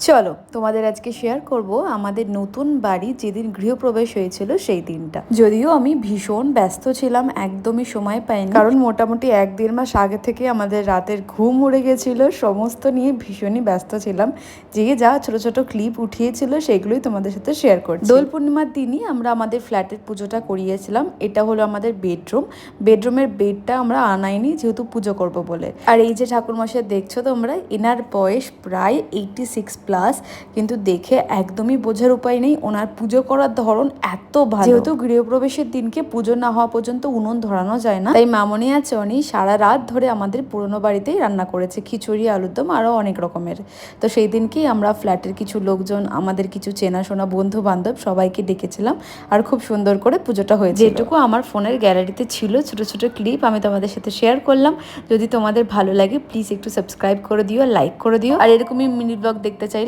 চলো তোমাদের আজকে শেয়ার করব আমাদের নতুন বাড়ি যেদিন গৃহপ্রবেশ হয়েছিল সেই দিনটা। যদিও আমি ভীষণ ব্যস্ত ছিলাম, একদমই সময় পাইনি, কারণ মোটামুটি 1-1.5 মাস আগে থেকে আমাদের রাতের ঘুম উড়ে গেছিল, সমস্ত নিয়ে ভীষণই ব্যস্ত ছিলাম। যে যা ছোট ছোট ক্লিপ উঠিয়েছিল সেগুলোই তোমাদের সাথে শেয়ার করছি। দোল পূর্ণিমার দিনই আমরা আমাদের ফ্ল্যাটের পুজোটা করিয়েছিলাম। এটা হলো আমাদের বেডরুমের বেডটা আমরা আনাইনি, যেহেতু পুজো করব বলে। আর এই যে ঠাকুরমশাই দেখছো তোমরা, এনার বয়স প্রায় 86+, কিন্তু দেখে একদমই বোঝার উপায় নেই ওনার পুজো করার ধরন এত ভালো। যেহেতু গৃহপ্রবেশের দিনকে পুজো না হওয়া পর্যন্ত উনুন ধরানো যায় না, তাই মামনি আর চনি সারা রাত ধরে আমাদের পুরনো বাড়িতেই রান্না করেছে, খিচুড়ি, আলুর দম, আরও অনেক রকমের। তো সেই দিনকেই আমরা ফ্ল্যাটের কিছু লোকজন, আমাদের কিছু চেনাশোনা বন্ধু বান্ধব সবাইকে ডেকেছিলাম, আর খুব সুন্দর করে পুজোটা হয়েছে। যেটুকু আমার ফোনের গ্যালারিতে ছিল ছোট ছোট ক্লিপ আমি তোমাদের সাথে শেয়ার করলাম। যদি তোমাদের ভালো লাগে প্লিজ একটু সাবস্ক্রাইব করে দিও, লাইক করে দিও, আর এরকমই মিনি ব্লগ দেখতে চাই